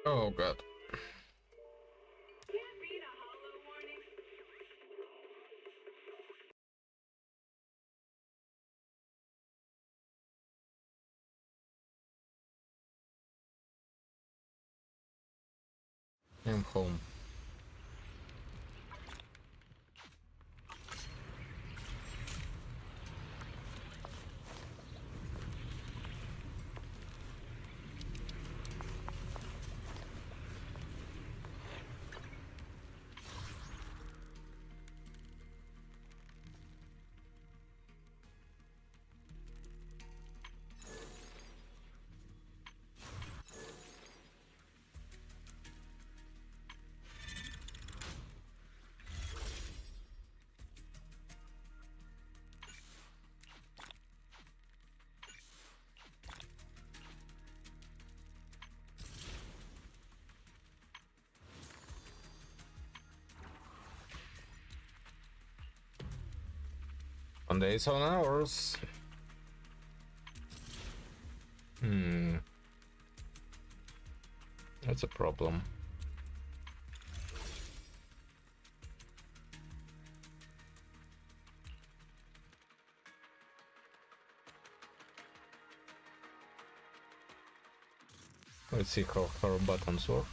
Oh god. I'm home. On days on hours. That's a problem. Let's see how her buttons work.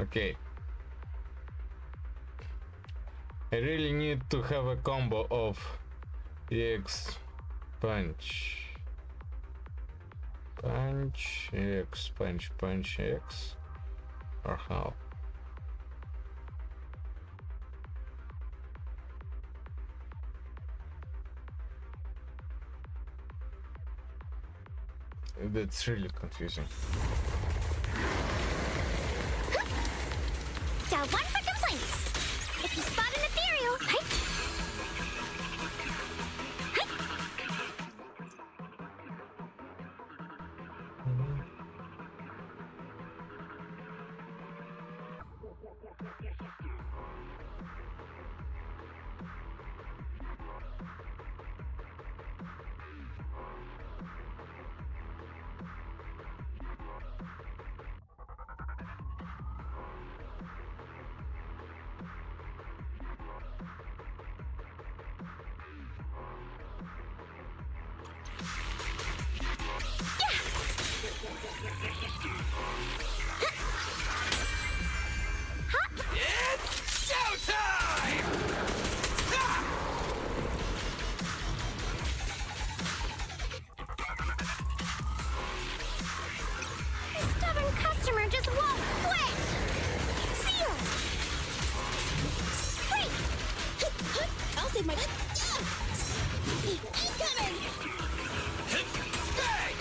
Okay. I really need to have a combo of EX punch. Punch, EX, punch, punch, EX. Or how? That's really confusing. Dial 1 for complaints. If you spot an ethereal, It's showtime! the stubborn customer just won't quit. Seal. Break. I'll save my butt. Incoming. Bang!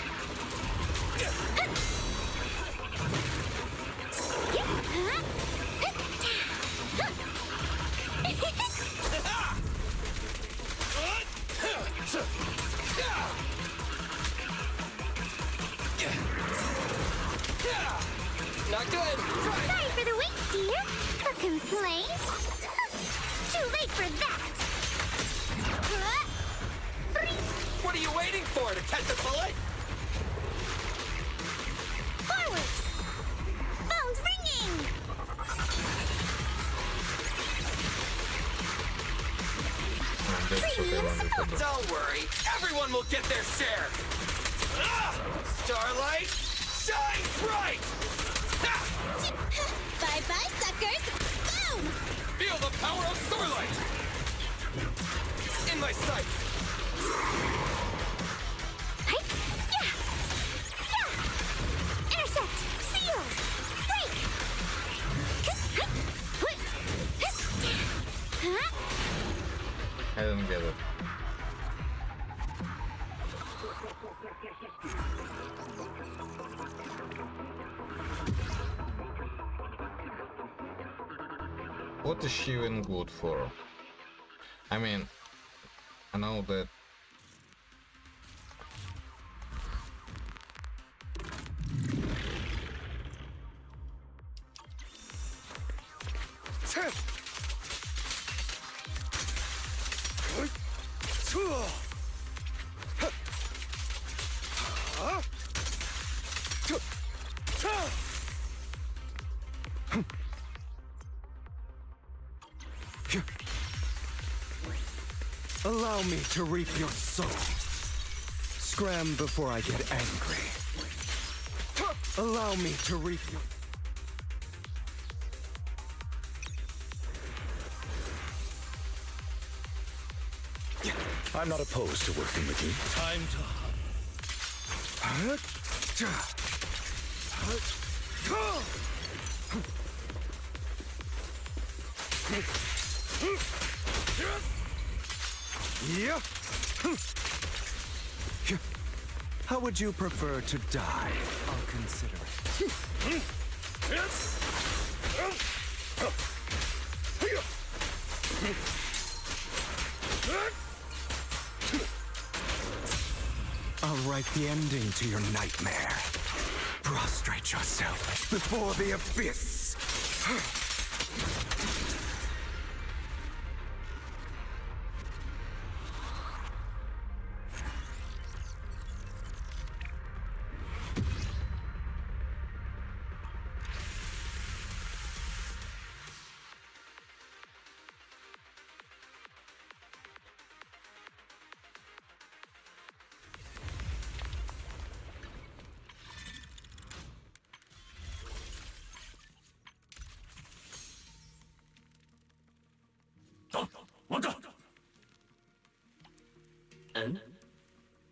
Not good! Sorry for the wait, dear. A complaint? Too late for that. What are you waiting for, to catch a bullet? Forward. Phone's ringing. That's what I wanted to do. Don't worry, everyone will get their share! Starlight, shine bright! Bye-bye, suckers. Boom! Feel the power of Starlight! In my sight! Hey, yeah. Yeah. Intercept. Seal. Break. I don't get it. what is she even good for? I mean, I know that. Allow me to reap your soul. Scram before I get angry. Allow me to reap your... I'm not opposed to working with you. Time to Yeah. How would you prefer to die? I'll consider it. I'll write the ending to your nightmare. Prostrate yourself before the abyss.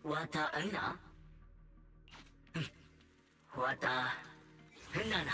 Wata ana? Wata nana?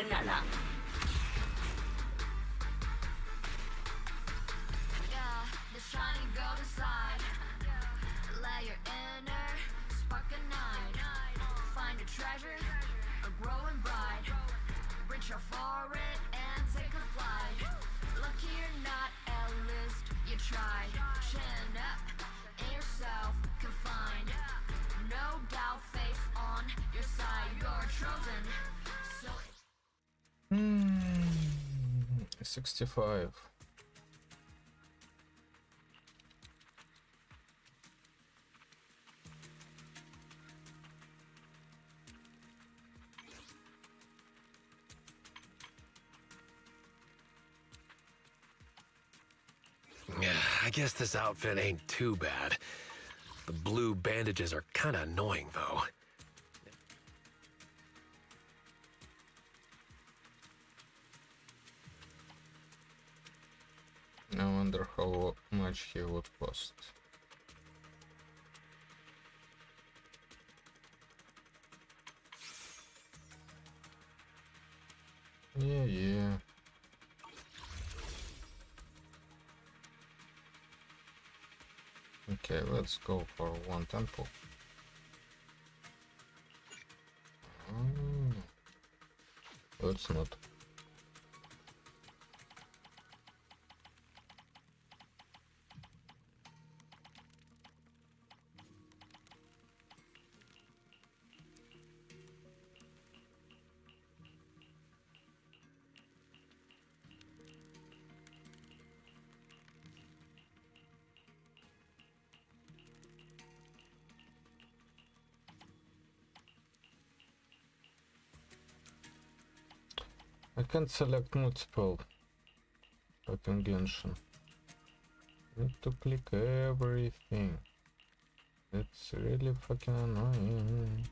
Nana. Yeah, the shining golden side. Let your inner spark ignite. Find a treasure, a growing bright. Reach out for it and take a flight. Lucky or not, at least you tried. Chin up in yourself, confined. No doubt, face on your side. You're chosen. So 65. Yeah, I guess this outfit ain't too bad. The blue bandages are kinda annoying, though. I wonder how much he would cost. Yeah. Okay, let's go for one temple. Let's not. I can't select multiple fucking Genshin. Need to click everything. That's really fucking annoying.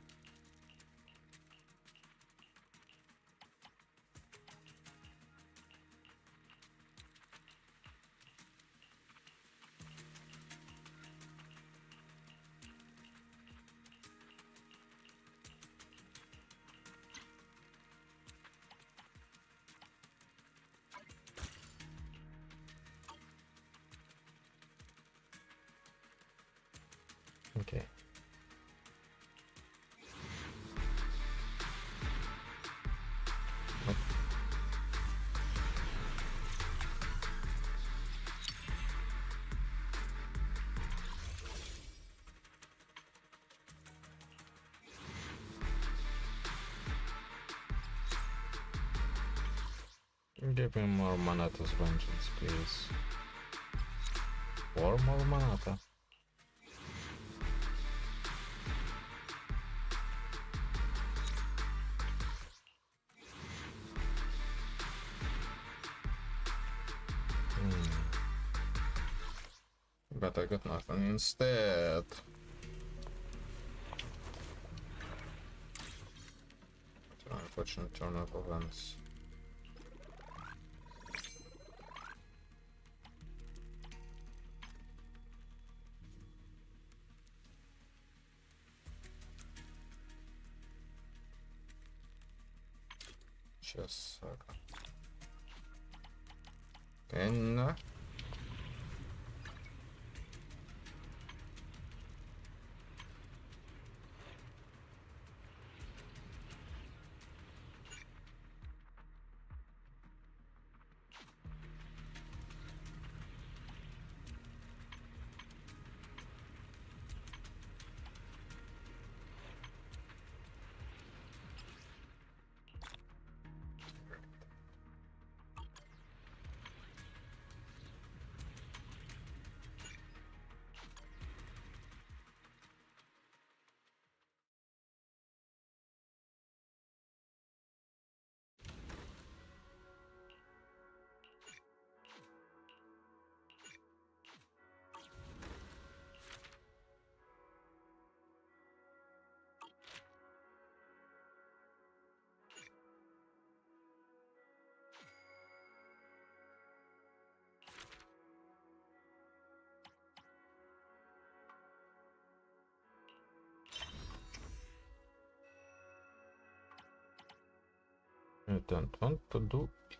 Okay. Give me more Manata's vengeance, please. Or more Manata. But I got nothing instead. Unfortunate turn of events. Just Saga. Penna. I don't want to do it.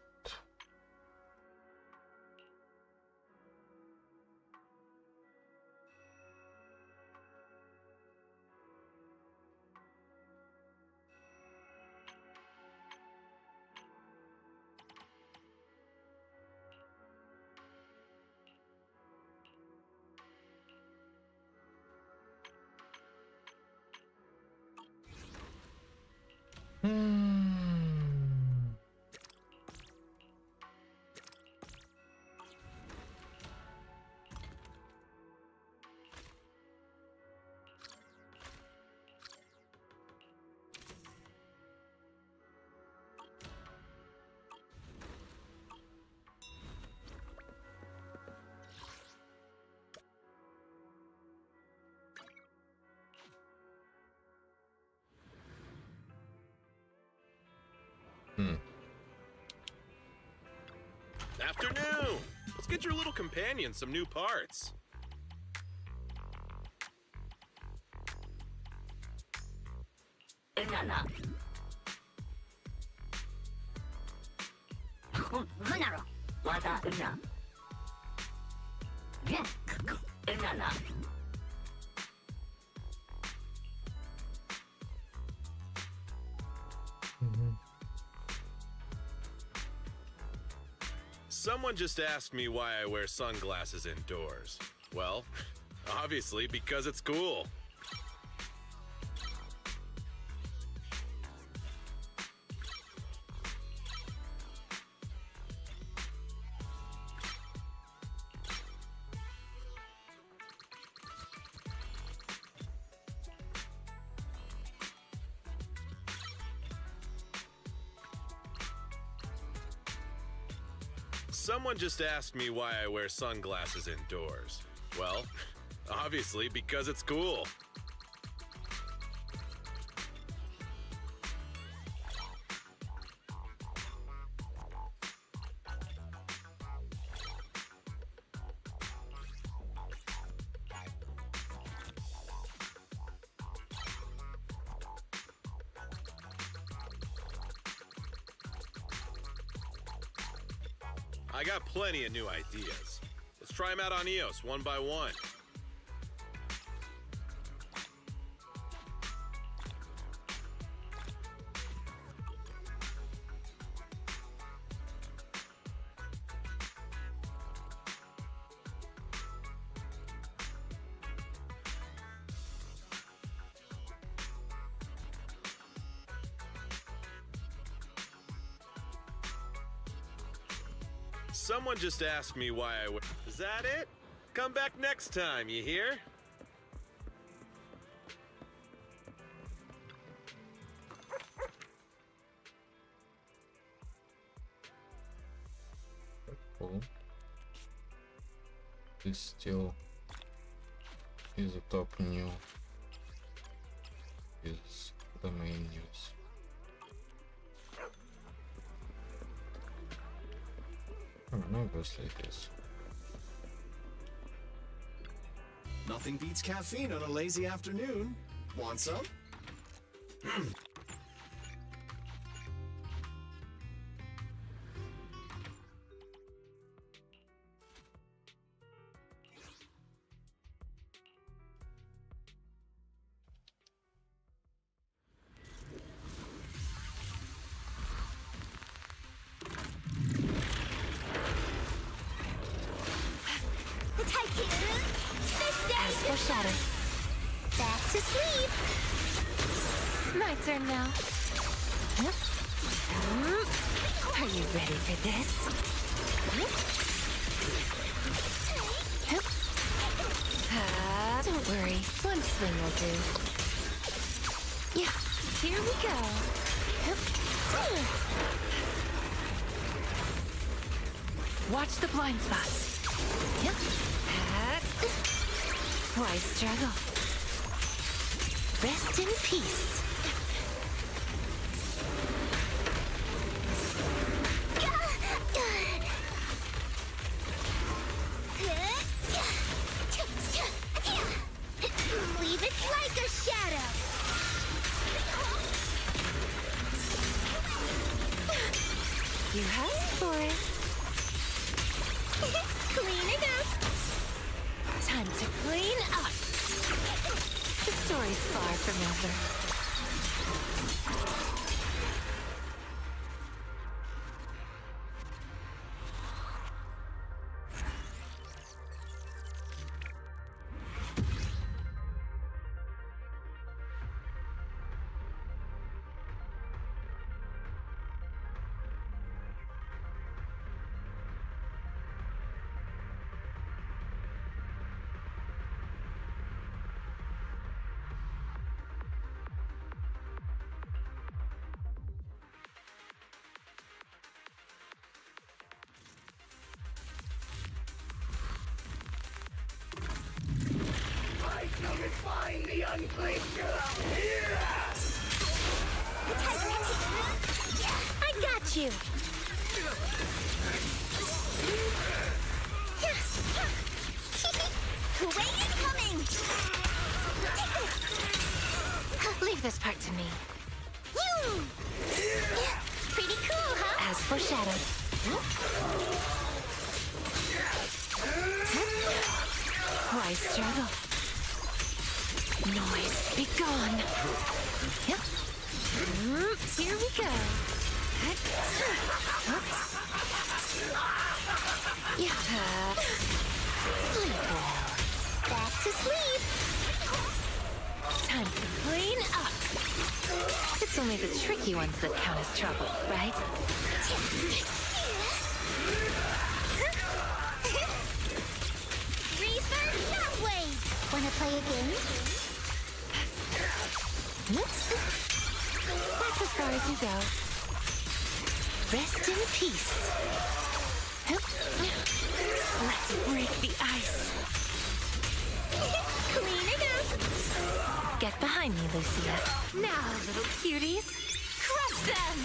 Afternoon! Let's get your little companion some new parts. Nana. Wata una. Yeah. Unana. Someone just asked me why I wear sunglasses indoors. Well, obviously because it's cool. Someone just asked me why I wear sunglasses indoors. Well, obviously because it's cool. I got plenty of new ideas. Let's try them out on EOS one by one. Someone just asked me why I wear. Is that it? Come back next time, you hear? Cool. This still is a top new. Is the main news. No, goes like this. Nothing beats caffeine on a lazy afternoon. Want some? Foreshadow. Back to sleep. My turn now. Are you ready for this? Don't worry, one swing will do. Yeah, here we go. Watch the blind spots. Why struggle? Rest in peace. Leave it like a shadow. You hurry for it. Clean it up. Time to clean up. The story's far from over. Find the unclaimed girl. I got you. Wait incoming. Leave this part to me. Pretty cool, huh? As foreshadowed. Why struggle? Noise, be gone. Yep. Here we go. Yeah. Sleep well. Back to sleep. Time to clean up. It's only the tricky ones that count as trouble, right? Reaper Shockwave! Wanna play a game? That's as far as you go. Rest in peace. Let's break the ice. Clean it up! Get behind me, Lucia. Now, little cuties, crush them!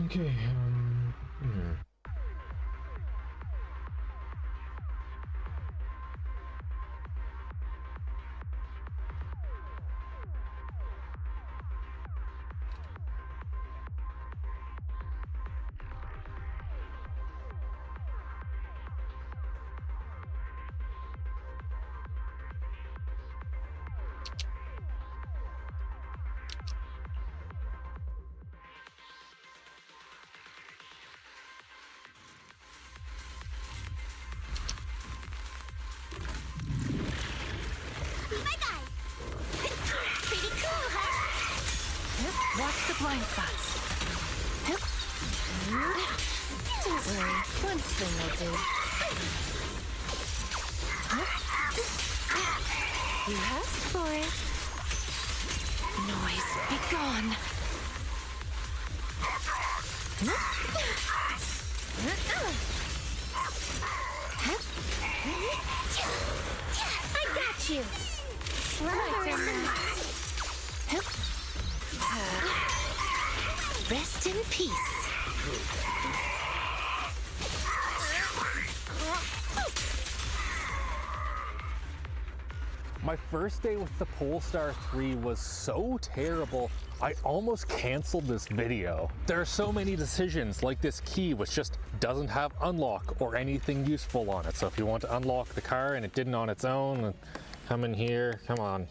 Okay, Be my guide! Pretty cool, huh? Watch the blind spots. Don't worry, one swing will do. You asked for it. Noise, be gone. I got you! Rest in peace. My first day with the Polestar 3 was so terrible, I almost canceled this video. There are so many decisions, like this key which just doesn't have unlock or anything useful on it. So if you want to unlock the car and it didn't on its own, come in here, come on,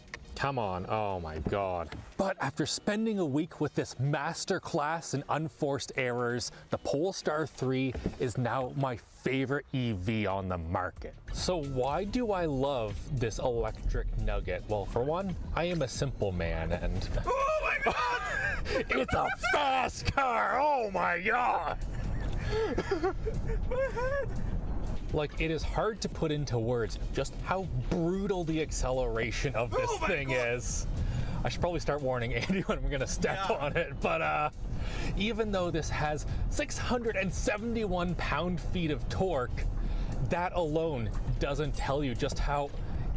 oh my god. But after spending a week with this masterclass in unforced errors, the Polestar 3 is now my favorite EV on the market. So why do I love this electric nugget? Well, for one, I am a simple man and... Oh my god! It's a fast car! Oh my god! My head! Like, it is hard to put into words just how brutal the acceleration of this thing is. I should probably start warning Andy when I'm gonna step on it, but even though this has 671 pound-feet of torque, that alone doesn't tell you just how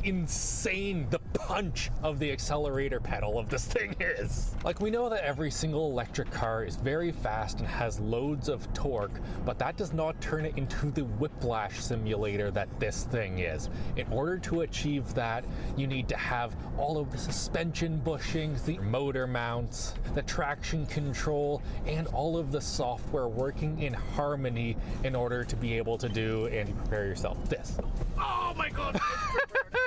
insane the punch of the accelerator pedal of this thing is. Like, we know that every single electric car is very fast and has loads of torque, but that does not turn it into the whiplash simulator that this thing is. In order to achieve that, you need to have all of the suspension bushings, the motor mounts, the traction control, and all of the software working in harmony in order to be able to do, and prepare yourself, this. Oh my god!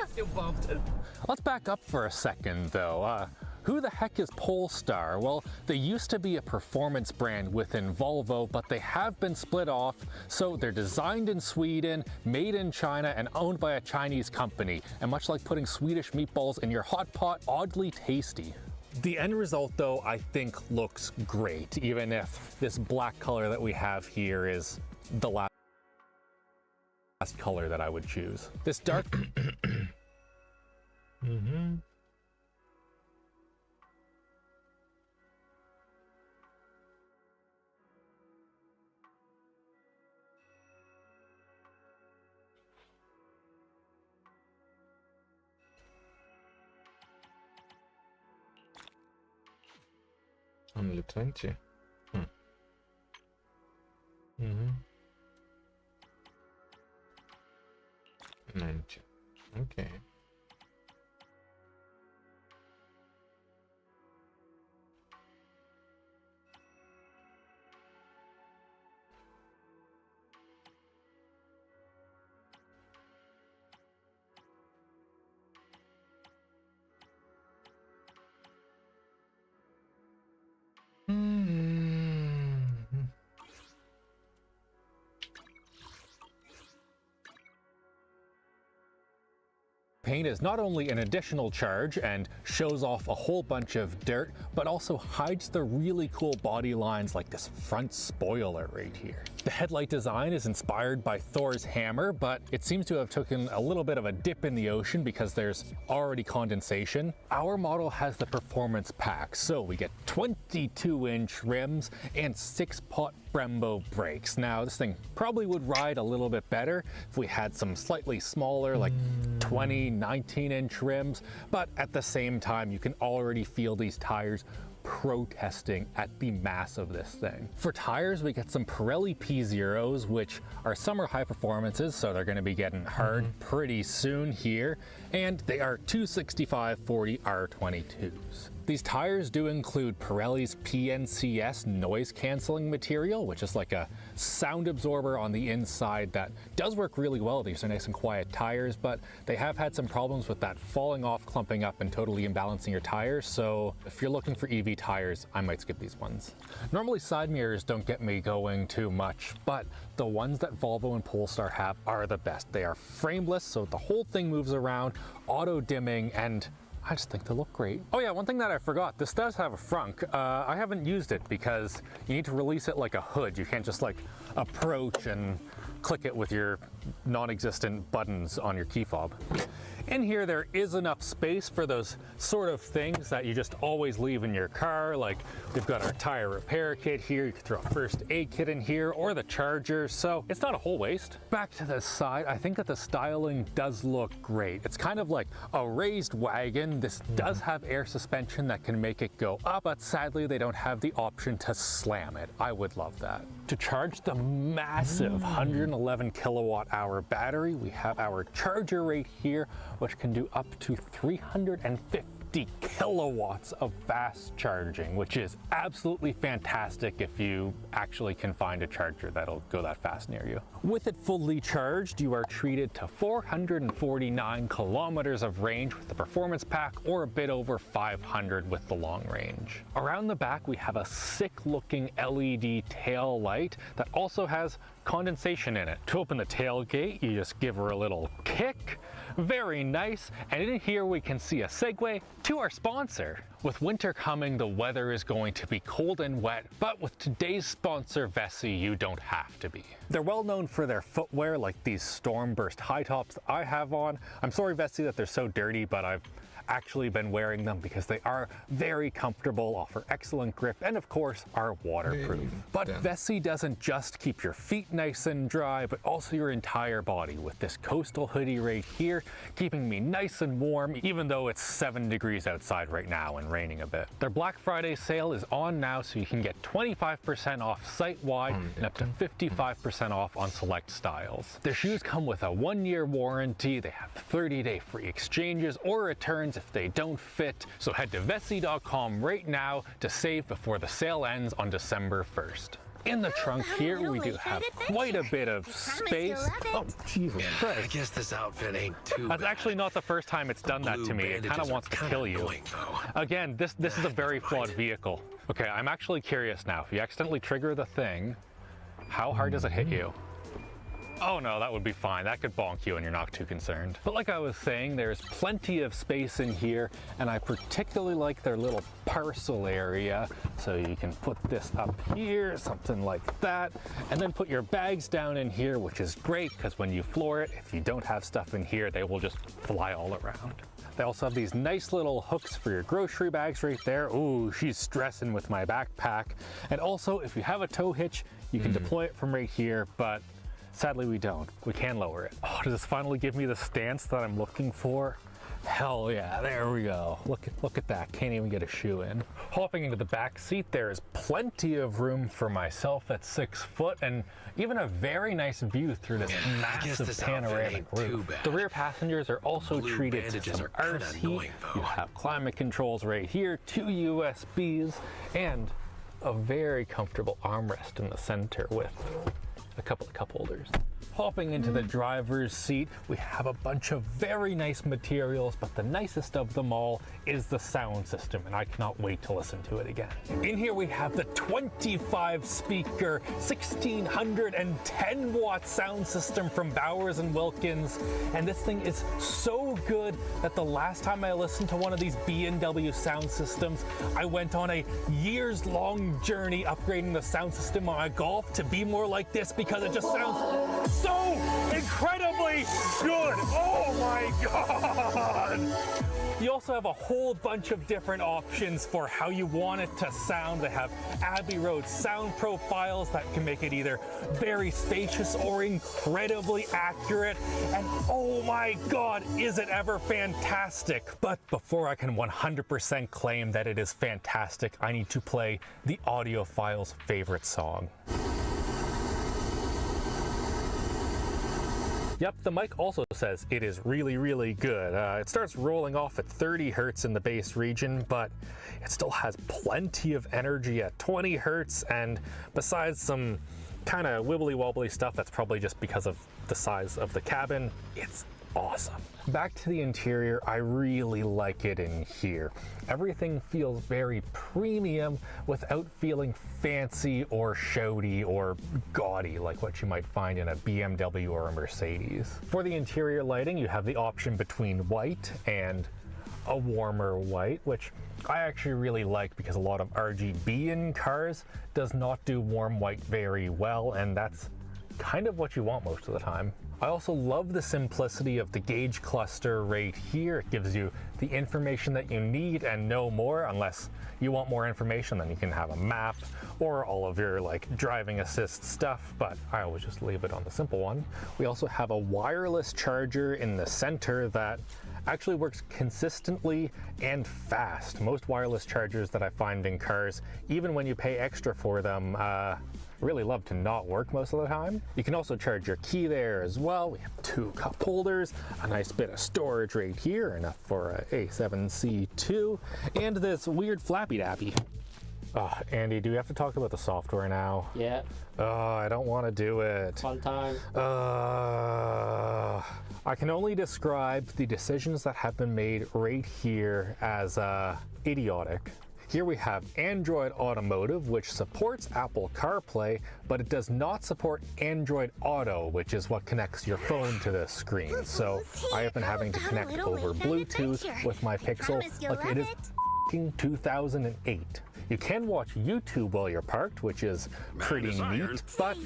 Still bumped it. Let's back up for a second though. Who the heck is Polestar? Well, they used to be a performance brand within Volvo, but they have been split off, so they're designed in Sweden, made in China, and owned by a Chinese company. And much like putting Swedish meatballs in your hot pot, oddly tasty. The end result though, I think looks great, even if this black color that we have here is the last. last color that I would choose. This dark... Mm-hmm. Only 20. Mm-hmm. 90. Okay. Paint is not only an additional charge and shows off a whole bunch of dirt, but also hides the really cool body lines like this front spoiler right here. The headlight design is inspired by Thor's hammer, but it seems to have taken a little bit of a dip in the ocean because there's already condensation. Our model has the performance pack, so we get 22-inch rims and 6-pot Brembo brakes. Now, this thing probably would ride a little bit better if we had some slightly smaller, like 19-inch rims, but at the same time, you can already feel these tires protesting at the mass of this thing. For tires, we get some Pirelli P0s, which are summer high performances, so they're going to be getting hard pretty soon here, and they are 265/40 R22s. These tires do include Pirelli's PNCS noise cancelling material, which is like a sound absorber on the inside that does work really well. These are nice and quiet tires, but they have had some problems with that falling off, clumping up, and totally imbalancing your tires. So if you're looking for EV tires, I might skip these ones. Normally side mirrors don't get me going too much, but the ones that Volvo and Polestar have are the best. They are frameless, so the whole thing moves around, auto dimming, and I just think they look great. Oh yeah, one thing that I forgot, this does have a frunk. I haven't used it because you need to release it like a hood. You can't just like approach and click it with your non-existent buttons on your key fob. In here, there is enough space for those sort of things that you just always leave in your car. Like we've got our tire repair kit here. You can throw a first aid kit in here or the charger. So it's not a whole waste. Back to the side, I think that the styling does look great. It's kind of like a raised wagon. This does have air suspension that can make it go up, but sadly they don't have the option to slam it. I would love that. To charge the massive 111 kilowatt hour battery, we have our charger right here, which can do up to 350 kilowatts of fast charging, which is absolutely fantastic if you actually can find a charger that'll go that fast near you. With it fully charged, you are treated to 449 kilometers of range with the performance pack, or a bit over 500 with the long range. Around the back, we have a sick looking LED tail light that also has condensation in it. To open the tailgate, you just give her a little kick. Very nice. And in here we can see a segue to our sponsor. With winter coming, the weather is going to be cold and wet, but with today's sponsor, Vessi, you don't have to be. They're well known for their footwear, like these Stormburst high tops that I have on. I'm sorry, Vessi, that they're so dirty, but I've actually been wearing them because they are very comfortable, offer excellent grip, and of course are waterproof. But Vessi doesn't just keep your feet nice and dry, but also your entire body with this coastal hoodie right here, keeping me nice and warm, even though it's 7 degrees outside right now and raining a bit. Their Black Friday sale is on now, so you can get 25% off site-wide and up to 55% off on select styles. Their shoes come with a 1-year warranty. They have 30-day free exchanges or returns if they don't fit. So head to Vessi.com right now to save before the sale ends on December 1st. In the trunk here, we do have quite a bit of space. Oh, Jesus Christ. I guess this outfit ain't too That's bad. actually not the first time it's done that to me. It kind of wants to kill you. Again, this is a very flawed vehicle. Okay, I'm actually curious now. If you accidentally trigger the thing, how hard does it hit you? Oh no, that would be fine. That could bonk you and you're not too concerned. But like I was saying, there's plenty of space in here, and I particularly like their little parcel area. So you can put this up here, something like that, and then put your bags down in here, which is great because when you floor it, if you don't have stuff in here, they will just fly all around. They also have these nice little hooks for your grocery bags right there. Ooh, she's stressing with my backpack. And also, if you have a tow hitch, you can deploy it from right here, but sadly we don't. We can lower it. Oh, does this finally give me the stance that I'm looking for? Hell yeah, there we go. Look at that, can't even get a shoe in. Hopping into the back seat, there is plenty of room for myself at 6 foot and even a very nice view through this massive panoramic roof. The rear passengers are also treated to some arse heat. You have climate controls right here, 2 USBs, and a very comfortable armrest in the center with a couple of cup holders. Hopping into the driver's seat, we have a bunch of very nice materials, but the nicest of them all is the sound system, and I cannot wait to listen to it again. In here we have the 25 speaker, 1610 watt sound system from Bowers & Wilkins, and this thing is so good that the last time I listened to one of these B&W sound systems, I went on a years-long journey upgrading the sound system on my Golf to be more like this because it just sounds so incredibly good. Oh my God. You also have a whole bunch of different options for how you want it to sound. They have Abbey Road sound profiles that can make it either very spacious or incredibly accurate. And oh my God, is it ever fantastic. But before I can 100% claim that it is fantastic, I need to play the audiophile's favorite song. Yep, the mic also says it is really, really good. It starts rolling off at 30 hertz in the bass region, but it still has plenty of energy at 20 hertz, and besides some kind of wibbly wobbly stuff that's probably just because of the size of the cabin, it's awesome. Back to the interior, I really like it in here. Everything feels very premium without feeling fancy or shouty or gaudy like what you might find in a BMW or a Mercedes. For the interior lighting, you have the option between white and a warmer white, which I actually really like because a lot of RGB in cars does not do warm white very well, and that's kind of what you want most of the time. I also love the simplicity of the gauge cluster right here. It gives you the information that you need and no more. Unless you want more information, then you can have a map or all of your like driving assist stuff, but I always just leave it on the simple one. We also have a wireless charger in the center that actually works consistently and fast. Most wireless chargers that I find in cars, even when you pay extra for them, really love to not work most of the time. You can also charge your key there as well. We have 2 cup holders, a nice bit of storage right here, enough for a A7C2, and this weird flappy dappy. Andy, do we have to talk about the software now? Yeah. I don't want to do it. Fun time. I can only describe the decisions that have been made right here as idiotic. Here we have Android Automotive, which supports Apple CarPlay, but it does not support Android Auto, which is what connects your phone to the screen. So I have been having to connect over Bluetooth with my Pixel like it is f***ing 2008. You can watch YouTube while you're parked, which is pretty neat, but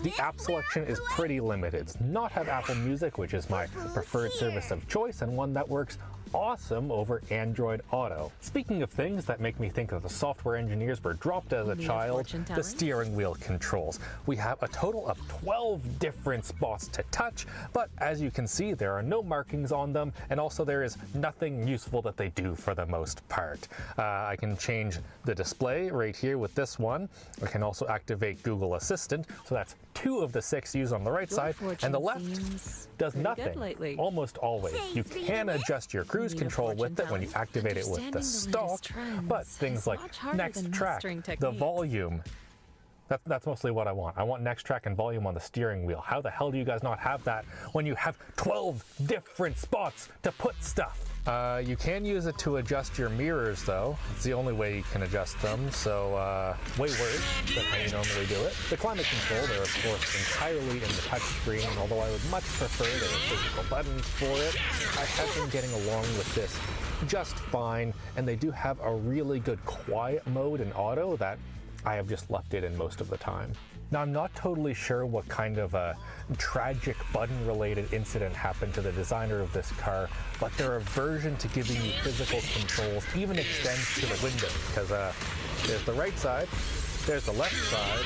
the app selection is pretty limited. It does not have Apple Music, which is my preferred service of choice and one that works awesome over Android Auto. Speaking of things that make me think that the software engineers were dropped as a child, the steering wheel controls. We have a total of 12 different spots to touch, but as you can see, there are no markings on them, and also there is nothing useful that they do for the most part. I can change the display right here with this one. I can also activate Google Assistant, so that's 2 of the 6 used on the right side, and the left does nothing, almost always. You can adjust your cruise control with it when you activate it with the stalk, but things like next track, the volume, that's mostly what I want. I want next track and volume on the steering wheel. How the hell do you guys not have that when you have 12 different spots to put stuff? You can use it to adjust your mirrors, though. It's the only way you can adjust them, so way worse than how you normally do it. The climate control, they're of course entirely in the touchscreen, although I would much prefer there were physical buttons for it. I have been getting along with this just fine, and they do have a really good quiet mode in auto that I have just left it in most of the time. Now, I'm not totally sure what kind of a tragic button-related incident happened to the designer of this car, but their aversion to giving you physical controls even extends to the windows, because there's the right side, there's the left side.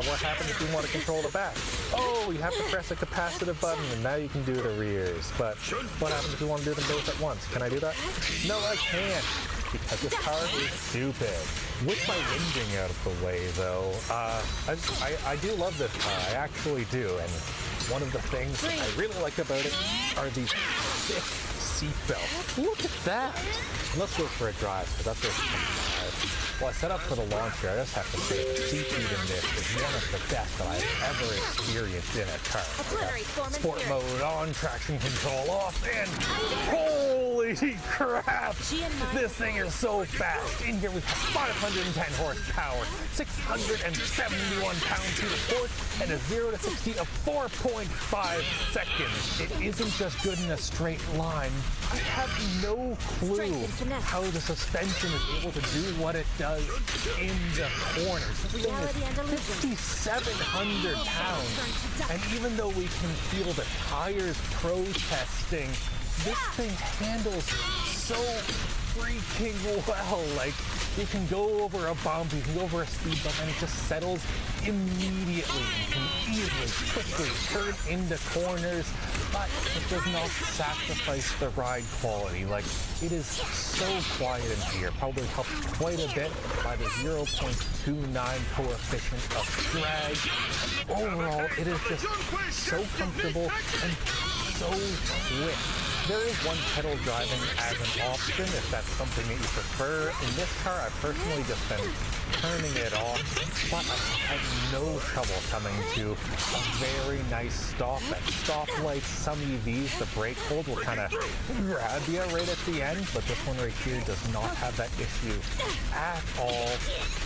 What happens if you want to control the back? Oh, you have to press a capacitive button, and now you can do the rears. But what happens if you want to do them both at once? Can I do that? No, I can't, because this car is stupid. With my whinging out of the way, though, I do love this car. I actually do. And one of the things that I really like about it are these sick seatbelts. Look at that. Let's go for a drive, because that's where it's coming. Well, I set up for the launcher. I just have to say the seat heat in this is one of the best that I've ever experienced in a car. Sport mode on, traction control off, and holy crap! This thing is so fast. In here we have 510 horsepower, 671 pound-feet of torque, and a 0 to 60 of 4.5 seconds. It isn't just good in a straight line. I have no clue how the suspension is able to do what it does in the corners. This thing is 5,700 pounds, and even though we can feel the tires protesting, this thing handles so freaking well. Like, you can go over a bump, you can go over a speed bump, and it just settles immediately. You can easily, quickly turn into corners, but it does not sacrifice the ride quality. Like, it is so quiet in here, probably helped quite a bit by the 0.29 coefficient of drag. Overall, it is just so comfortable and so quick. There is one pedal driving as an option if that's something that you prefer. In this car, I've personally just been turning it off, but I had no trouble coming to a very nice stop. At stoplights, some EVs, the brake hold will kind of grab you right at the end, but this one right here does not have that issue at all.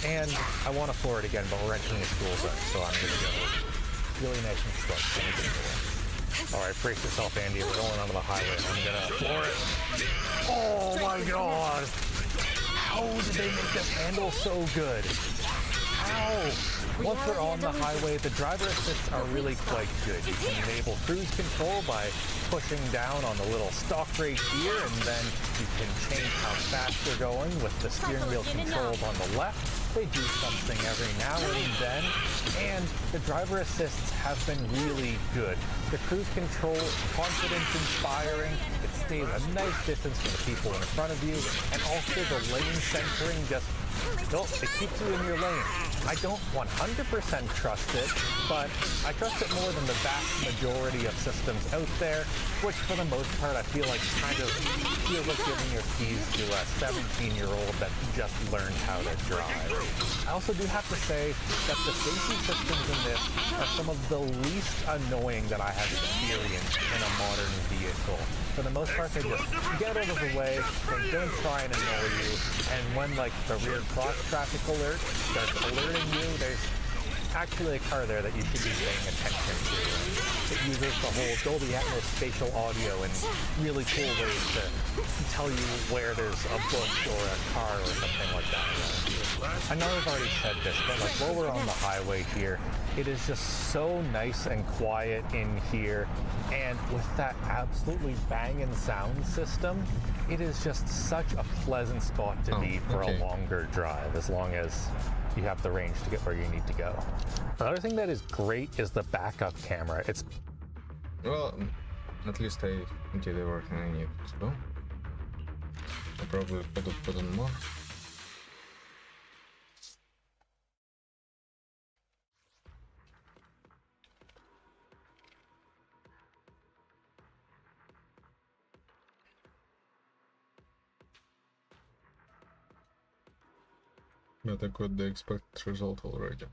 And I want to floor it again, but we're entering a school zone, so I'm going to go really nice and slow. Alright, brace yourself, Andy. We're going onto the highway. I'm gonna floor it. Oh my god! How did they make this handle so good? How? Once we're on the highway, the driver assists are really quite good. You can enable cruise control by pushing down on the little stalk right here, and then you can change how fast you're going with the steering wheel controls on the left. They do something every now and then, and the driver assists have been really good. The cruise control is confidence inspiring, it stays a nice distance from the people in front of you, and also the lane centering just, it keeps you in your lane. I don't 100% trust it, but I trust it more than the vast majority of systems out there, which for the most part I feel like kind of feels like giving your keys to a 17-year-old that just learned how to drive. I also do have to say that the safety systems in this are some of the least annoying that I have experienced in a modern vehicle. For the most part, they just get out of the way, they don't try and annoy you, and when like the rear cross traffic alert starts alerting you, there's actually a car there that you should be paying attention to. It uses the whole Dolby Atmos spatial audio in really cool ways to tell you where there's a bush or a car or something like that around you. I know I've already said this, but like while we're on the highway here, it is just so nice and quiet in here, and with that absolutely banging sound system, it is just such a pleasant spot to be for a longer drive, as long as you have the range to get where you need to go. Another thing that is great is the backup camera. It's well, at least I did everything I needed to do. I probably could have put on more. But I got the expected result already,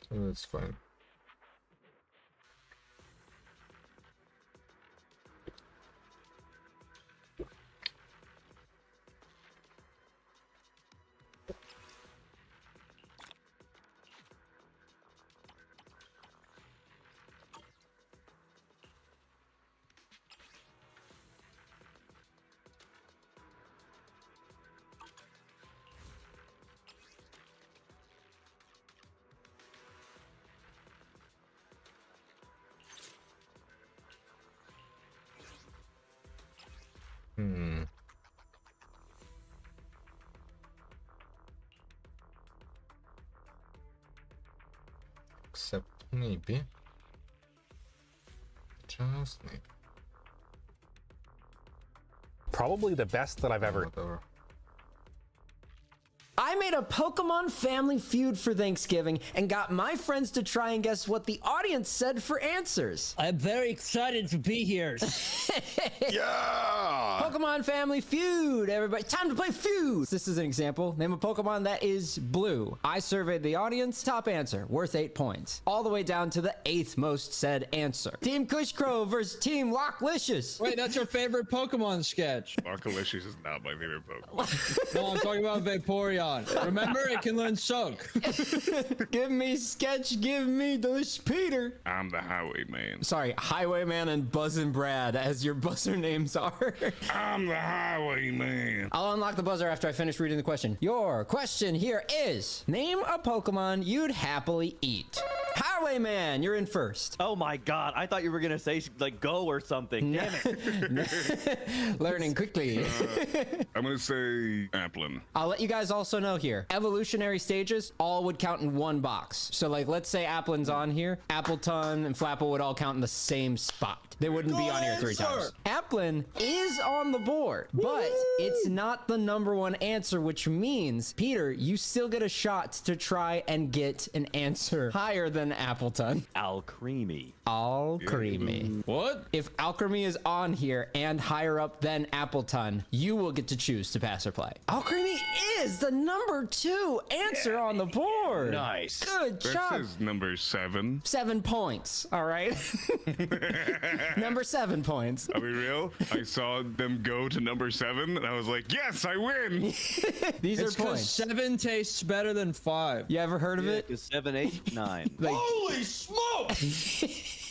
so that's fine. Except maybe. Just maybe. Probably the best that I've ever. Whatever. I made a Pokemon Family Feud for Thanksgiving and got my friends to try and guess what the audience said for answers. I'm very excited to be here. Yeah! Pokemon Family Feud, everybody. Time to play Feud. This is an example. Name a Pokemon that is blue. I surveyed the audience. Top answer, worth 8 points. All the way down to the 8th most said answer. Team Kush Crow versus Team Locklicious. Wait, that's your favorite Pokemon sketch. Arcalicious is not my favorite Pokemon. No, I'm talking about Vaporeon. Remember, it can learn Soak. Give me Sketch, give me Delicious Peter. I'm the Highwayman. Sorry, Highwayman and Buzz and Brad as your buzzer names are. I'm the Highwayman. I'll unlock the buzzer after I finish reading the question. Your question here is, name a Pokemon you'd happily eat. Highwayman, you're in first. Oh my god, I thought you were gonna say like go or something. Damn it. Learning quickly. I'm gonna say Applin. I'll let you guys also know here. Evolutionary stages all would count in one box. So like, let's say Applin's on here. Appleton and Flapple would all count in the same spot. They wouldn't be on here 3 times. Applin is on the board, but it's not the #1 answer, which means, Peter, you still get a shot to try and get an answer higher than Appleton. Alcremie. Alcremie. What? If Alcremie is on here and higher up than Appleton, you will get to choose to pass or play. Alcremie is the #2 answer on the board. Nice. Good This job. is number 7. 7 points, all right? Number 7 points. Are we real? I saw them go to number 7, and I was like, yes, I win! These It's are points. 7 tastes better than 5. You ever heard of it? Is 7, 8, 9. Holy smoke!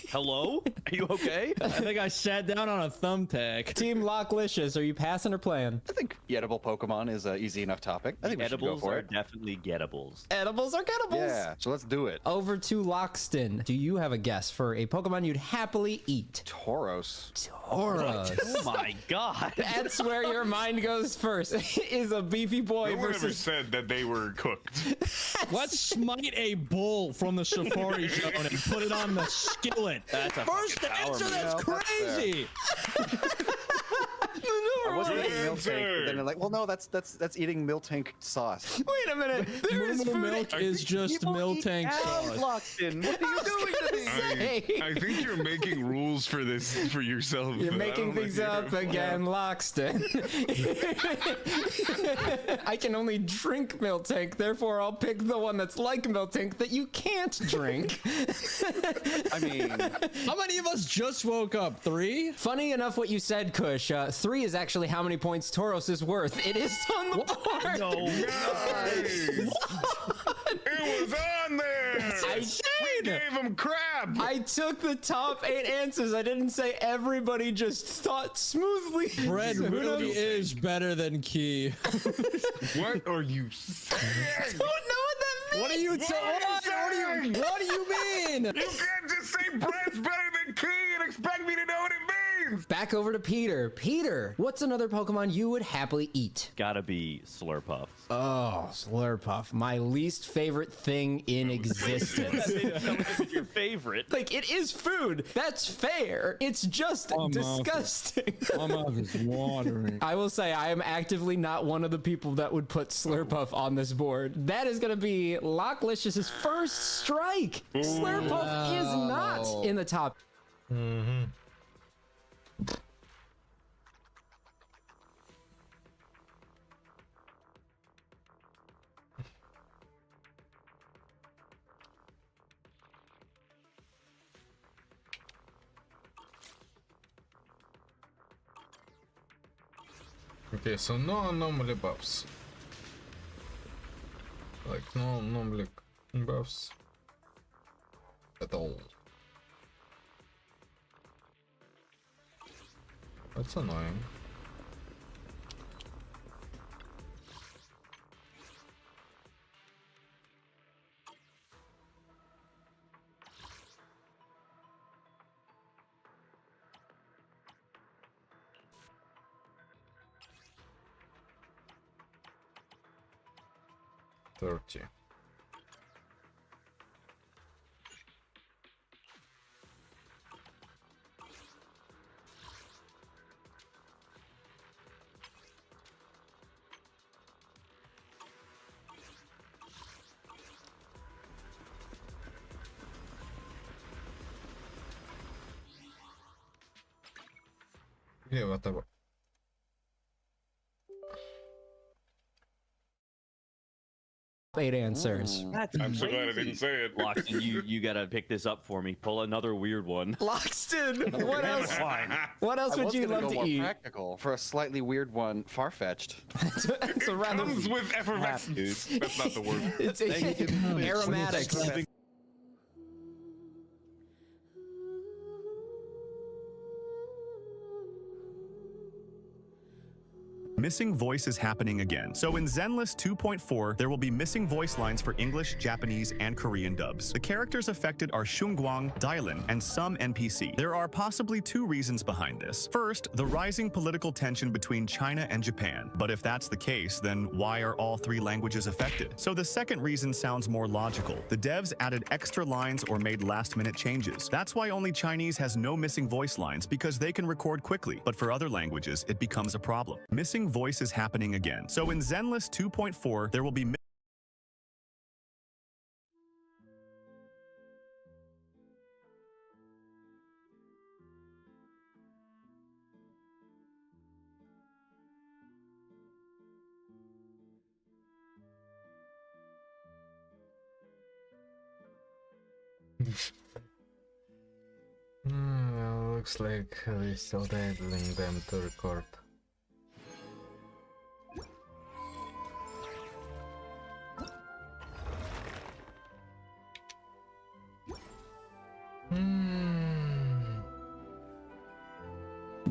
Hello? Are you okay? I think I sat down on a thumbtack. Team Locklicious, are you passing or playing? I think edible Pokemon is an easy enough topic. I think we should go Edibles for are it. definitely gettables. Edibles are gettables. Yeah, so let's do it. Over to Lockston. Do you have a guess for a Pokemon you'd happily eat? Tauros. Tauros. Oh my god. That's where your mind goes first. Is a beefy boy No one ever versus... said that they were cooked. Let's smite a bull from the Safari Zone and put it on the skillet. That's a First fucking power answer, move. that's No, that's fair. crazy. I was Right. eating Miltank, Answer. but then they're like, well, no, that's eating Miltank sauce. Wait a minute. There's Moo food. milk is just Miltank sauce. Lockton, what are you doing to me? Hey. I think you're making rules for this for yourself. You're I making don't think things you're- up again, Lockston. I can only drink Miltank, therefore I'll pick the one that's like Miltank that you can't drink. I mean, How many of us just woke up? 3? Funny enough what you said, Kush. 3 is actually how many points Tauros is worth. It is on the board. No. Nice! It was on there! I We did. gave him crap! I took the top 8 answers. I didn't say everybody just thought smoothly. Bread So who really knows? is better than Key. What are you saying? I don't know what that means. What are you saying? What do you mean? You can't just say bread's better than key and expect me to know what it means! Back over to Peter. Peter, what's another Pokemon you would happily eat? Gotta be Slurpuff. Oh, Slurpuff, my least favorite thing in existence. It's your favorite. Like, it is food. That's fair. It's just disgusting. My mouth is watering. I will say I am actively not one of the people that would put Slurpuff on this board. That is going to be Locklicious' first strike. Slurpuff is not in the top. Okay, so no anomaly buffs. Like, no anomaly buffs at all. That's annoying. $30. Yeah, whatever. Eight answers. I'm so glad I didn't say it. Loxton, you gotta pick this up for me. Pull another weird one. Loxton, what else? What else would you love to eat? Practical for a slightly weird one, far-fetched. It's a rather Comes with effervescence. That's not the word. It's aromatics. Missing voice is happening again. So in Zenless 2.4, there will be missing voice lines for English, Japanese, and Korean dubs. The characters affected are Shunguang, Dylan, and some NPC. There are possibly two reasons behind this. First, the rising political tension between China and Japan. But if that's the case, then why are all three languages affected? So the second reason sounds more logical. The devs added extra lines or made last-minute changes. That's why only Chinese has no missing voice lines, because they can record quickly. But for other languages, it becomes a problem. Missing voice is happening again. So in Zenless 2.4, there will be Looks like they're still enabling them to record.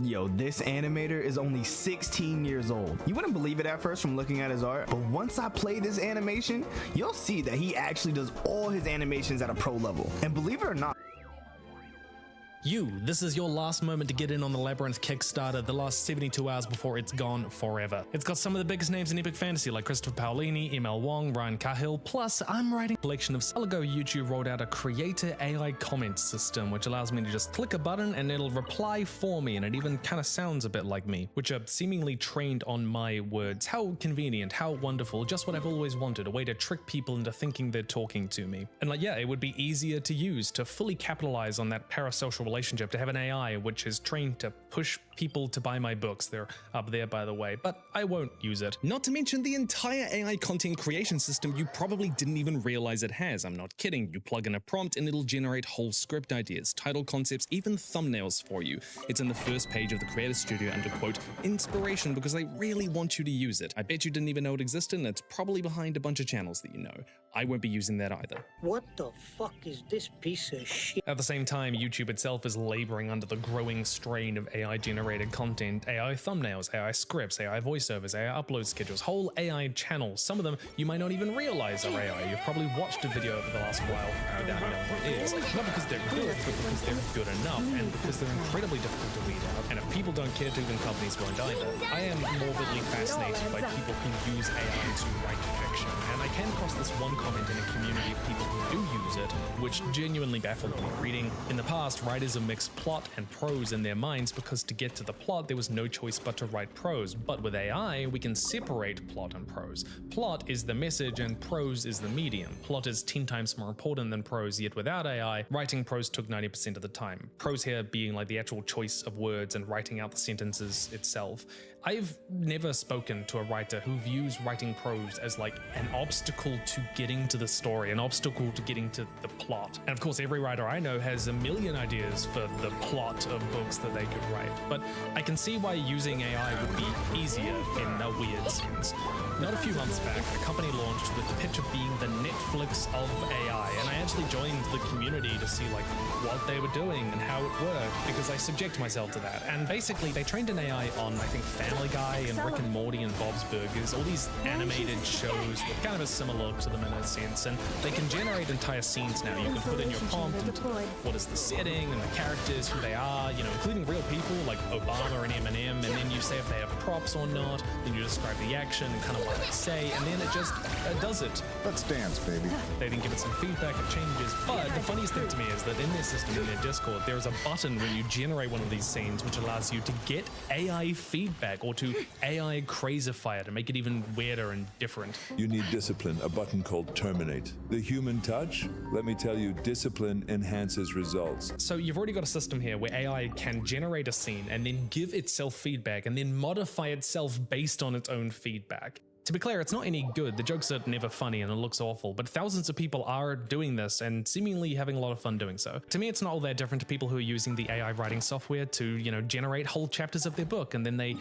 Yo, this animator is only 16 years old. You wouldn't believe it at first from looking at his art, but once I play this animation, you'll see that he actually does all his animations at a pro level. And believe it or not, This is your last moment to get in on the Labyrinth Kickstarter, the last 72 hours before it's gone forever. It's got some of the biggest names in epic fantasy like Christopher Paolini, ML Wong, Ryan Cahill, plus I'm writing a collection of... A while ago, YouTube rolled out a creator AI comment system, which allows me to just click a button and it'll reply for me, and it even kind of sounds a bit like me, which are seemingly trained on my words. How convenient, how wonderful, just what I've always wanted, a way to trick people into thinking they're talking to me. And like, yeah, it would be easier to use, to fully capitalize on that parasocial relationship, to have an AI which is trained to push people to buy my books. They're up there, by the way, but I won't use it. Not to mention the entire AI content creation system you probably didn't even realize it has. I'm not kidding. You plug in a prompt and it'll generate whole script ideas, title concepts, even thumbnails for you. It's in the first page of the Creator Studio under, quote, inspiration, because they really want you to use it. I bet you didn't even know it existed, and it's probably behind a bunch of channels that you know. I won't be using that either. What the fuck is this piece of shit? At the same time, YouTube itself is laboring under the growing strain of AI-generated content, AI thumbnails, AI scripts, AI voiceovers, AI upload schedules, whole AI channels. Some of them you might not even realize are AI. You've probably watched a video over the last while without knowing what it is. Not because they're good, but because they're good enough, and because they're incredibly difficult to weed out. And if people don't care to, then companies won't either. I am morbidly fascinated by people who use AI to write fiction, and I came across this one comment in a community of people who do use it, which genuinely baffled me. Reading, in the past, writers have mixed plot and prose in their minds because to get to the plot, there was no choice but to write prose. But with AI, we can separate plot and prose. Plot is the message and prose is the medium. Plot is 10 times more important than prose, yet without AI, writing prose took 90% of the time. Prose here being like the actual choice of words and writing out the sentences itself. I've never spoken to a writer who views writing prose as like an obstacle to getting to the story, an obstacle to getting to the plot. And of course, every writer I know has a million ideas for the plot of books that they could write. But I can see why using AI would be easier in a weird sense. Not a few months back, a company launched with the pitch of being the Netflix of AI, and I actually joined the community to see like what they were doing and how it worked, because I subject myself to that. And basically, they trained an AI on, I think, Family Guy and Rick and Morty and Bob's Burgers, all these animated shows with kind of a similar look to them in a sense, and they can generate entire scenes now. You can put in your prompt and what is the setting and the characters, who they are, you know, including real people like Obama and Eminem, and then you say if they have props or not, then you describe the action and kind of what they say, and then it just does it. Let's dance, baby. They then give it some feedback, it changes. But the funniest thing to me is that in their system, in their Discord, there is a button when you generate one of these scenes which allows you to get AI feedback or to AI crazify it and make it even weirder and different? You need discipline, a button called Terminate. The human touch? Let me tell you, discipline enhances results. So you've already got a system here where AI can generate a scene and then give itself feedback and then modify itself based on its own feedback. To be clear, it's not any good. The jokes are never funny and it looks awful, but thousands of people are doing this and seemingly having a lot of fun doing so. To me, it's not all that different to people who are using the AI writing software to, you know, generate whole chapters of their book, and then they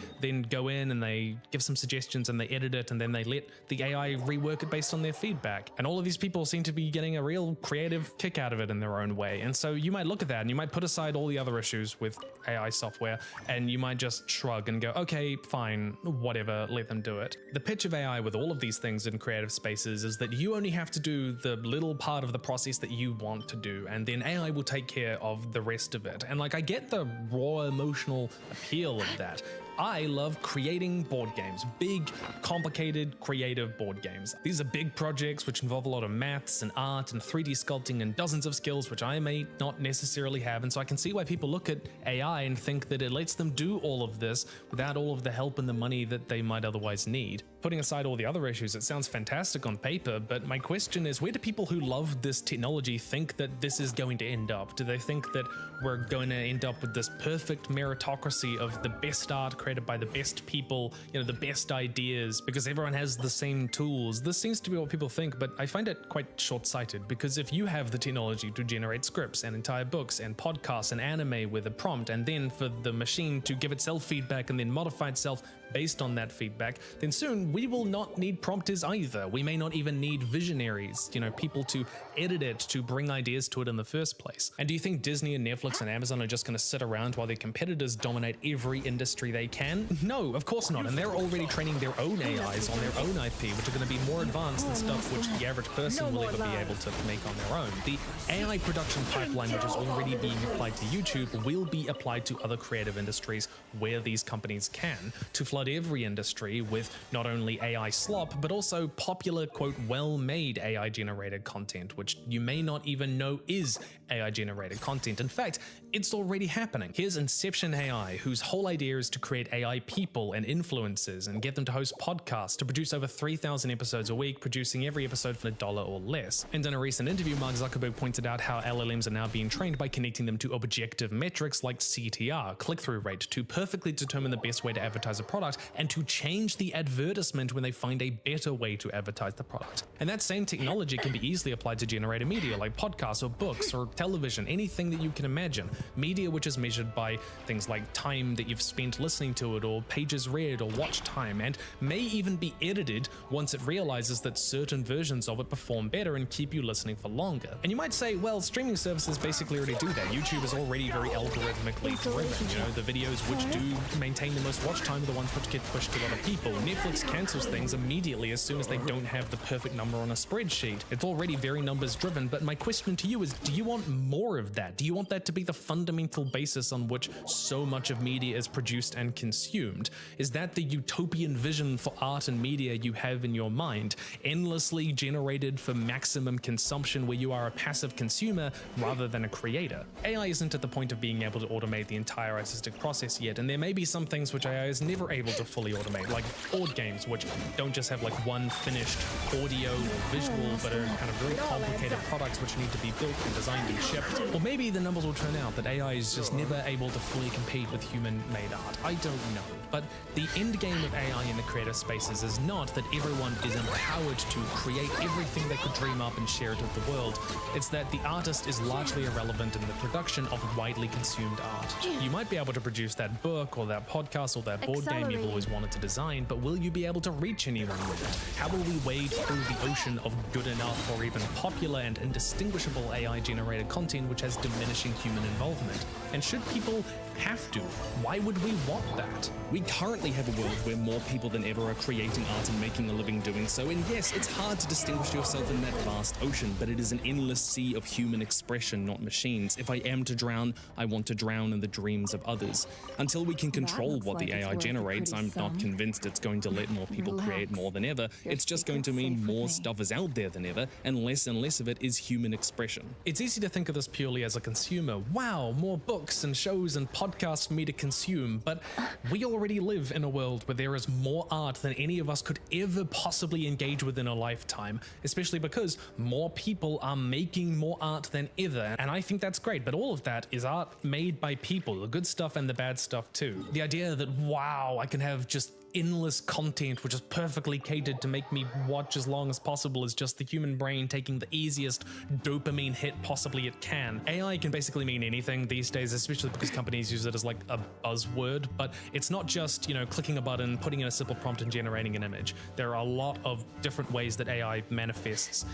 go in and they give some suggestions and they edit it and then they let the AI rework it based on their feedback. And all of these people seem to be getting a real creative kick out of it in their own way. And so you might look at that and you might put aside all the other issues with AI software and you might just shrug and go, okay, fine, whatever, let them do it. The pitch of AI with all of these things in creative spaces is that you only have to do the little part of the process that you want to do, and then AI will take care of the rest of it. And like, I get the raw emotional appeal of that. I love creating board games, big, complicated, creative board games. These are big projects which involve a lot of maths and art and 3D sculpting and dozens of skills which I may not necessarily have, and so I can see why people look at AI and think that it lets them do all of this without all of the help and the money that they might otherwise need. Putting aside all the other issues, it sounds fantastic on paper, but my question is, where do people who love this technology think that this is going to end up? Do they think that we're going to end up with this perfect meritocracy of the best art created by the best people, you know, the best ideas, because everyone has the same tools? This seems to be what people think, but I find it quite short-sighted, because if you have the technology to generate scripts and entire books and podcasts and anime with a prompt, and then for the machine to give itself feedback and then modify itself based on that feedback, then soon we will not need prompters either. We may not even need visionaries, you know, people to edit it, to bring ideas to it in the first place. And do you think Disney and Netflix and Amazon are just going to sit around while their competitors dominate every industry they can? No, of course not. And they're already training their own AIs on their own IP, which are going to be more advanced than stuff which the average person will ever be able to make on their own. The AI production pipeline, which is already being applied to YouTube, will be applied to other creative industries where these companies can, to flood every industry with not only AI slop, but also popular, quote, well-made AI-generated content, which you may not even know is AI-generated content. In fact, it's already happening. Here's Inception AI, whose whole idea is to create AI people and influencers and get them to host podcasts, to produce over 3,000 episodes a week, producing every episode for $1 or less. And in a recent interview, Mark Zuckerberg pointed out how LLMs are now being trained by connecting them to objective metrics like CTR, click-through rate, to perfectly determine the best way to advertise a product and to change the advertisement when they find a better way to advertise the product. And that same technology can be easily applied to generated media like podcasts or books or television, anything that you can imagine. Media which is measured by things like time that you've spent listening to it, or pages read, or watch time, and may even be edited once it realizes that certain versions of it perform better and keep you listening for longer. And you might say, well, streaming services basically already do that. YouTube is already very algorithmically driven. You know, the videos which do maintain the most watch time are the ones which get pushed to other people. Netflix cancels things immediately as soon as they don't have the perfect number on a spreadsheet. It's already very numbers driven, but my question to you is, do you want more of that? Do you want that to be the fundamental basis on which so much of media is produced and consumed? Is that the utopian vision for art and media you have in your mind, endlessly generated for maximum consumption, where you are a passive consumer rather than a creator? AI isn't at the point of being able to automate the entire artistic process yet, and there may be some things which AI is never able to fully automate, like board games, which don't just have like one finished audio or visual, but are kind of very complicated products which need to be built and designed and shipped. Or maybe the numbers will turn out that AI is just never able to fully compete with human-made art. I don't know. But the end game of AI in the creative spaces is not that everyone is empowered to create everything they could dream up and share it with the world. It's that the artist is largely irrelevant in the production of widely consumed art. You might be able to produce that book or that podcast or that board game you've always wanted to design, but will you be able to reach anyone with it? How will we wade through the ocean of good enough or even popular and indistinguishable AI-generated content which has diminishing human involvement? And should people have to? Why would we want that? We currently have a world where more people than ever are creating art and making a living doing so, and yes, it's hard to distinguish yourself in that vast ocean, but it is an endless sea of human expression, not machines. If I am to drown, I want to drown in the dreams of others. Until we can control what the AI generates, I'm not convinced it's going to let more more people create more than ever, it's just going to mean more stuff is out there than ever, and less of it is human expression. It's easy to think of this purely as a consumer. Wow, more books and shows and podcasts for me to consume, but we already live in a world where there is more art than any of us could ever possibly engage with in a lifetime, especially because more people are making more art than ever, and I think that's great, but all of that is art made by people, the good stuff and the bad stuff too. The idea that, wow, I can have just endless content which is perfectly catered to make me watch as long as possible is just the human brain taking the easiest dopamine hit possibly it can. AI can basically mean anything these days, especially because companies use it as like a buzzword, but it's not just, you know, clicking a button, putting in a simple prompt and generating an image. There are a lot of different ways that AI manifests,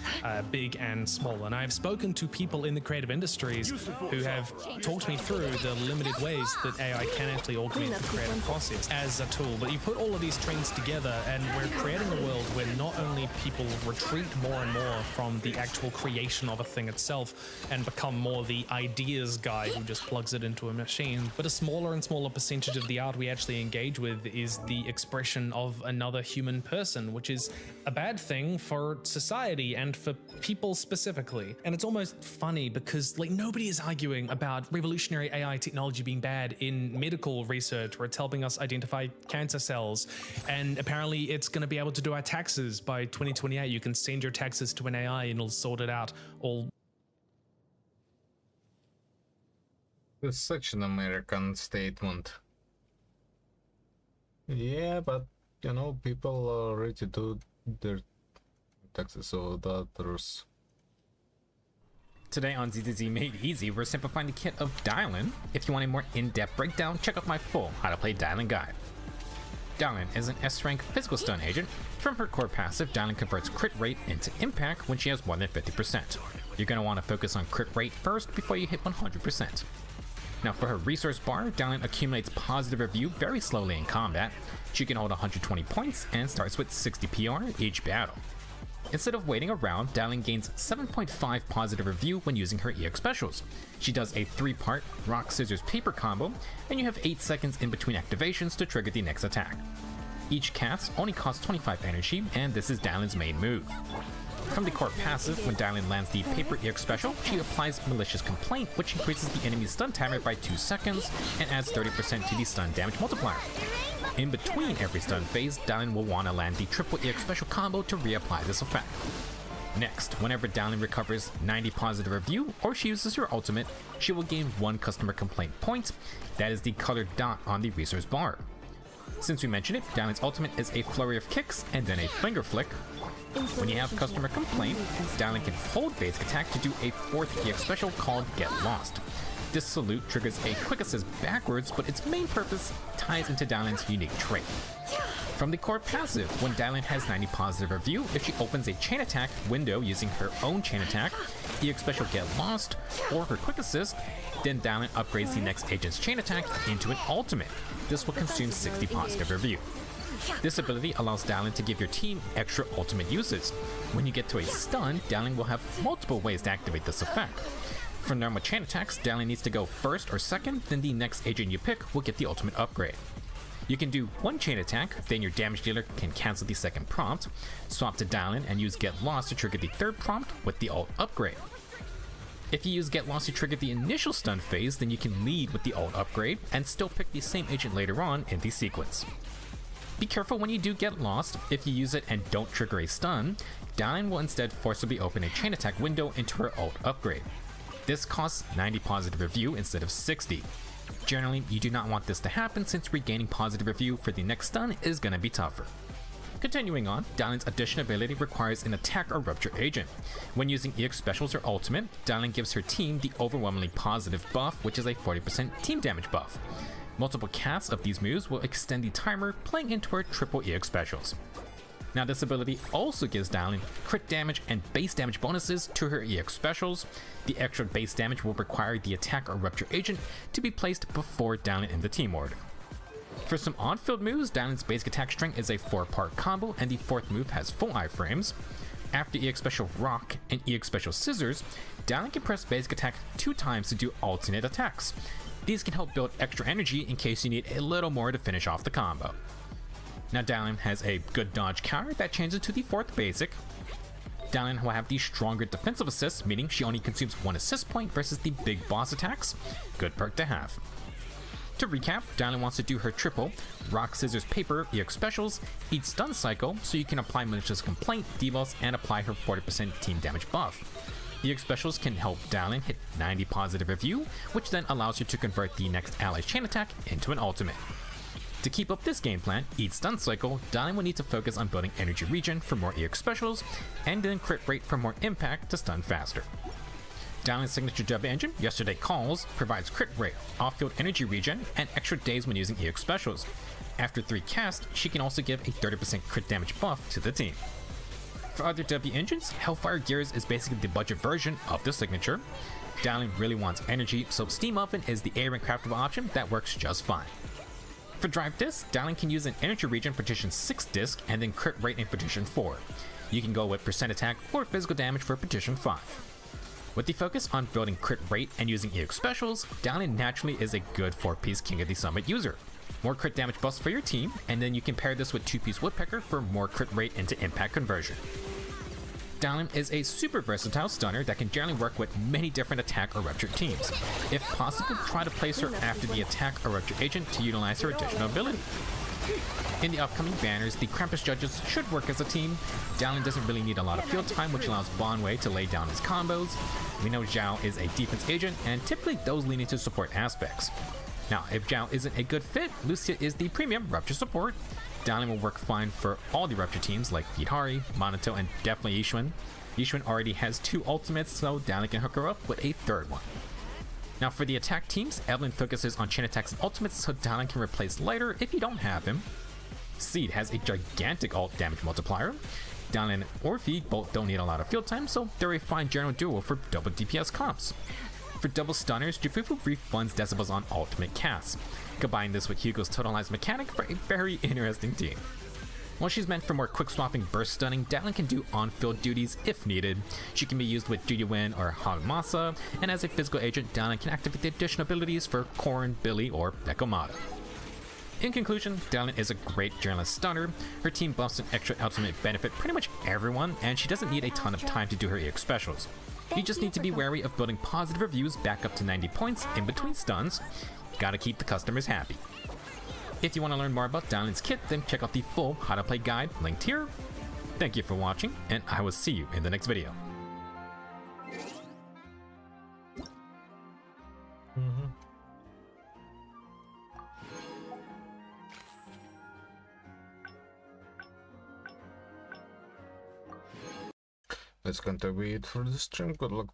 big and small, and I've spoken to people in the creative industries who have talked me through the limited ways that AI can actually augment the creative process as a tool. But you put all of these trends together and we're creating a world where not only people retreat more and more from the actual creation of a thing itself and become more the ideas guy who just plugs it into a machine, but a smaller and smaller percentage of the art we actually engage with is the expression of another human person, which is a bad thing for society and for people specifically. And it's almost funny because like nobody is arguing about revolutionary AI technology being bad in medical research where it's helping us identify cancer cells, and apparently it's going to be able to do our taxes by 2028. You can send your taxes to an AI and it'll sort it out all. It's such an American statement. Yeah, but you know, people already do their taxes, so that there's... Today on ZZZ Made Easy, we're simplifying the kit of Dylan. If you want a more in-depth breakdown, check out my full How to Play Dylan guide. Dylan is an S-rank physical stun agent. From her core passive, Dylan converts crit rate into impact when she has more than 50%. You're going to want to focus on crit rate first before you hit 100%. Now for her resource bar, Dylan accumulates positive review very slowly in combat. She can hold 120 points and starts with 60 PR each battle. Instead of waiting around, Dylan gains 7.5 positive review when using her EX specials. She does a 3-part rock, scissors, paper combo, and you have 8 seconds in between activations to trigger the next attack. Each cast only costs 25 energy, and this is Dylan's main move. From the core passive, when Dylan lands the paper EX special, she applies Malicious Complaint, which increases the enemy's stun timer by 2 seconds and adds 30% to the stun damage multiplier. In between every stun phase, Dylan will want to land the triple EX special combo to reapply this effect. Next, whenever Dylan recovers 90 positive review or she uses her ultimate, she will gain 1 customer complaint point. That is the colored dot on the resource bar. Since we mentioned it, Dylan's ultimate is a flurry of kicks and then a finger flick. When you have customer complaint, Dylan can hold basic attack to do a 4th EX special called Get Lost. This salute triggers a quick assist backwards, but its main purpose ties into Dylan's unique trait. From the core passive, when Dylan has 90 positive review, if she opens a chain attack window using her own chain attack, EX special Get Lost, or her quick assist, then Dylan upgrades the next agent's chain attack into an ultimate. This will consume 60 positive review. This ability allows Dylan to give your team extra ultimate uses. When you get to a stun, Dylan will have multiple ways to activate this effect. For normal chain attacks, Dylan needs to go first or second, then the next agent you pick will get the ultimate upgrade. You can do 1 chain attack, then your damage dealer can cancel the second prompt, swap to Dylan and use Get Lost to trigger the 3rd prompt with the ult upgrade. If you use Get Lost to trigger the initial stun phase, then you can lead with the ult upgrade and still pick the same agent later on in the sequence. Be careful when you do Get Lost. If you use it and don't trigger a stun, Dylan will instead forcibly open a chain attack window into her ult upgrade. This costs 90 positive review instead of 60. Generally, you do not want this to happen since regaining positive review for the next stun is going to be tougher. Continuing on, Dylan's addition ability requires an attack or rupture agent. When using EX specials or ultimate, Dylan gives her team the overwhelmingly positive buff, which is a 40% team damage buff. Multiple casts of these moves will extend the timer, playing into her triple EX specials. Now this ability also gives Dylan crit damage and base damage bonuses to her EX specials. The extra base damage will require the attack or rupture agent to be placed before Dylan in the team order. For some on-field moves, Dylan's basic attack string is a 4-part combo and the 4th move has full iframes. After EX special Rock and EX special Scissors, Dylan can press basic attack 2 times to do alternate attacks. These can help build extra energy in case you need a little more to finish off the combo. Now Dalian has a good dodge counter that changes to the 4th basic. Dalian will have the stronger defensive assist, meaning she only consumes 1 assist point versus the big boss attacks. Good perk to have. To recap, Dalian wants to do her triple rock, scissors, paper EX specials, eat stun cycle so you can apply malicious complaint, debuffs, and apply her 40% team damage buff. EX specials can help Dalian hit 90 positive review, which then allows you to convert the next ally's chain attack into an ultimate. To keep up this game plan, each stun cycle, Dalian will need to focus on building energy regen for more EX specials, and then crit rate for more impact to stun faster. Dalian's signature W engine, Yesterday Calls, provides crit rate, off-field energy regen, and extra days when using EX specials. After 3 casts, she can also give a 30% crit damage buff to the team. For other W engines, Hellfire Gears is basically the budget version of the signature. Dalian really wants energy, so Steam Oven is the A-rank craftable option that works just fine. For Drive Disc, Dalian can use an energy regen Petition 6 disc and then crit rate in Petition 4. You can go with percent attack or physical damage for Petition 5. With the focus on building crit rate and using EX specials, Dalian naturally is a good 4-piece King of the Summit user. More crit damage buffs for your team, and then you can pair this with 2-piece Woodpecker for more crit rate into impact conversion. Dalian is a super versatile stunner that can generally work with many different attack or rupture teams. If possible, try to place her after the attack or rupture agent to utilize her additional ability. In the upcoming banners, the Krampus judges should work as a team. Dalian doesn't really need a lot of field time, which allows Bon Wei to lay down his combos. We know Zhao is a defense agent, and typically those lean into support aspects. Now, if Zhao isn't a good fit, Lucia is the premium rupture support. Dalian will work fine for all the rupture teams like Yidhari, Minato, and definitely Yixuan. Yixuan already has 2 ultimates, so Dalian can hook her up with a 3rd one. Now for the attack teams, Evelyn focuses on chain attacks and ultimates so Dalian can replace Lighter if you don't have him. Seed has a gigantic ult damage multiplier. Dalian and Orphe both don't need a lot of field time, so they're a fine general duo for double DPS comps. For double stunners, Jufufu refunds decibels on ultimate casts. Combine this with Hugo's totalized mechanic for a very interesting team. While she's meant for more quick swapping burst stunning, Dalian can do on-field duties if needed. She can be used with Judyuin or Hagmasa, and as a physical agent, Dalian can activate the additional abilities for Korn, Billy, or Nekomata. In conclusion, Dalian is a great journalist stunner. Her team buffs and extra ultimate benefit pretty much everyone, and she doesn't need a ton of time to do her EX specials. You just need to be wary of building positive reviews back up to 90 points in between stuns. Gotta keep the customers happy. If you want to learn more about Dalian's kit, then check out the full how to play guide linked here. Thank you for watching, and I will see you in the next video. Let's contribute for the stream. Good luck.